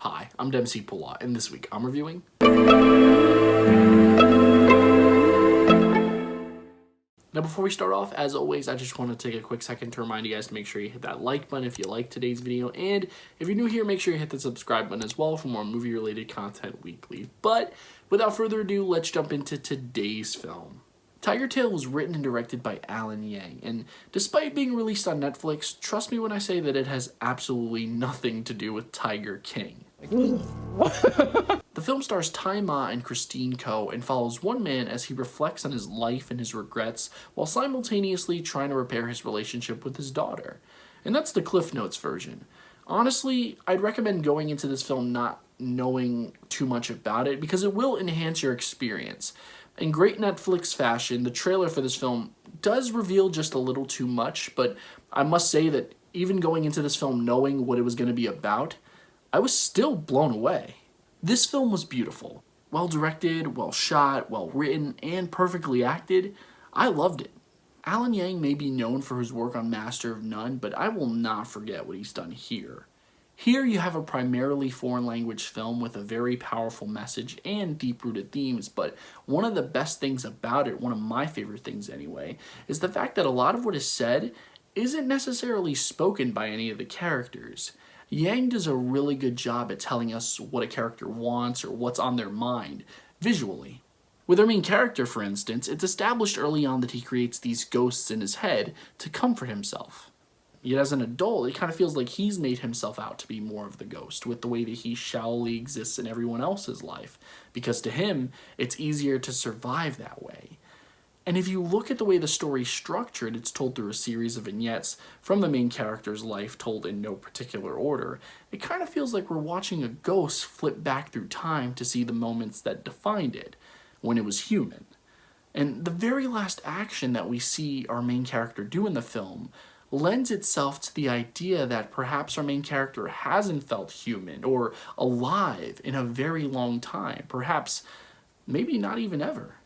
Hi, I'm Dempsey Pula, and this week I'm reviewing... Now before we start off, as always, I just want to take a quick second to remind you guys to make sure you hit that like button if you like today's video, and if you're new here, make sure you hit the subscribe button as well for more movie-related content weekly. But without further ado, let's jump into today's film. Tigertail was written and directed by Alan Yang, and despite being released on Netflix, trust me when I say that it has absolutely nothing to do with Tiger King. The film stars Tai Ma and Christine Ko and follows one man as he reflects on his life and his regrets while simultaneously trying to repair his relationship with his daughter. And that's the Cliff Notes version. Honestly, I'd recommend going into this film not knowing too much about it because it will enhance your experience. In great Netflix fashion, the trailer for this film does reveal just a little too much, but I must say that even going into this film knowing what it was going to be about, I was still blown away. This film was beautiful. Well directed, well shot, well written, and perfectly acted. I loved it. Alan Yang may be known for his work on Master of None, but I will not forget what he's done here. Here you have a primarily foreign language film with a very powerful message and deep-rooted themes, but one of the best things about it, one of my favorite things anyway, is the fact that a lot of what is said isn't necessarily spoken by any of the characters. Yang does a really good job at telling us what a character wants or what's on their mind, visually. With our main character, for instance, it's established early on that he creates these ghosts in his head to comfort himself. Yet as an adult, it kind of feels like he's made himself out to be more of the ghost with the way that he shallowly exists in everyone else's life, because to him, it's easier to survive that way. And if you look at the way the story's structured, it's told through a series of vignettes from the main character's life told in no particular order. It kind of feels like we're watching a ghost flip back through time to see the moments that defined it, when it was human. And the very last action that we see our main character do in the film lends itself to the idea that perhaps our main character hasn't felt human or alive in a very long time, perhaps maybe not even ever.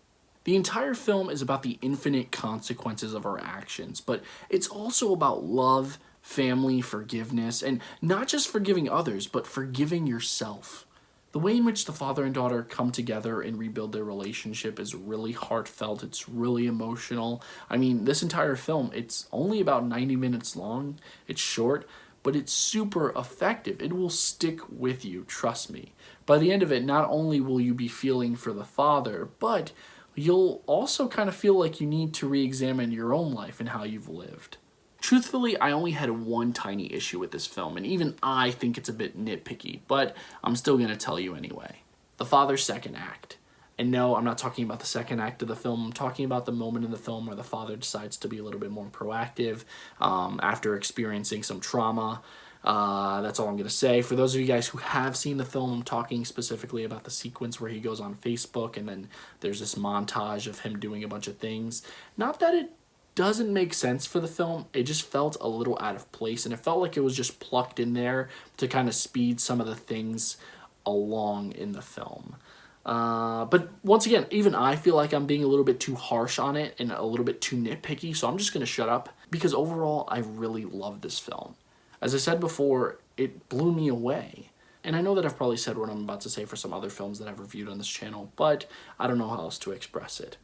The entire film is about the infinite consequences of our actions, but it's also about love, family, forgiveness, and not just forgiving others, but forgiving yourself. The way in which the father and daughter come together and rebuild their relationship is really heartfelt, it's really emotional. I mean, this entire film, it's only about 90 minutes long, it's short, but it's super effective. It will stick with you, trust me. By the end of it, not only will you be feeling for the father, but you'll also kind of feel like you need to re-examine your own life and how you've lived. Truthfully, I only had one tiny issue with this film, and even I think it's a bit nitpicky, but I'm still going to tell you anyway. The father's second act. And no, I'm not talking about the second act of the film, I'm talking about the moment in the film where the father decides to be a little bit more proactive after experiencing some trauma. That's all I'm going to say. For those of you guys who have seen the film, I'm talking specifically about the sequence where he goes on Facebook and then there's this montage of him doing a bunch of things. Not that it doesn't make sense for the film, it just felt a little out of place, and it felt like it was just plucked in there to kind of speed some of the things along in the film. But once again, even I feel like I'm being a little bit too harsh on it and a little bit too nitpicky, so I'm just going to shut up, because overall, I really love this film. As I said before, it blew me away. And I know that I've probably said what I'm about to say for some other films that I've reviewed on this channel, but I don't know how else to express it,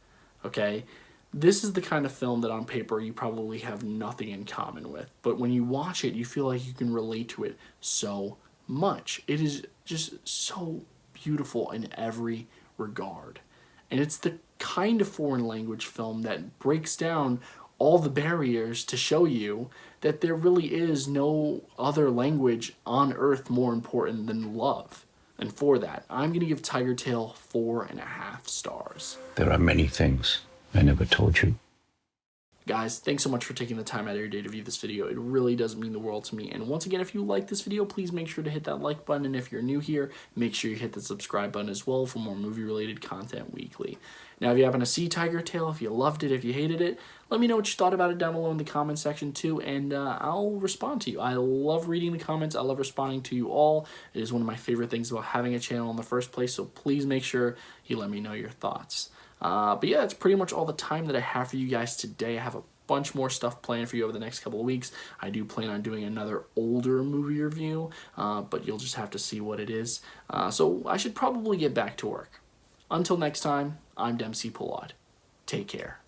okay? This is the kind of film that on paper you probably have nothing in common with, but when you watch it, you feel like you can relate to it so much. It is just so beautiful in every regard. And it's the kind of foreign language film that breaks down all the barriers to show you that there really is no other language on earth more important than love. And for that, I'm going to give Tigertail 4.5 stars. There are many things I never told you. Guys, thanks so much for taking the time out of your day to view this video. It really does mean the world to me. And once again, if you like this video, please make sure to hit that like button. And if you're new here, make sure you hit the subscribe button as well for more movie-related content weekly. Now, if you happen to see Tigertail, if you loved it, if you hated it, let me know what you thought about it down below in the comment section too, and I'll respond to you. I love reading the comments. I love responding to you all. It is one of my favorite things about having a channel in the first place, so please make sure you let me know your thoughts. But yeah, that's pretty much all the time that I have for you guys today. I have a bunch more stuff planned for you over the next couple of weeks. I do plan on doing another older movie review, but you'll just have to see what it is. So I should probably get back to work. Until next time, I'm Dempsey Poulad. Take care.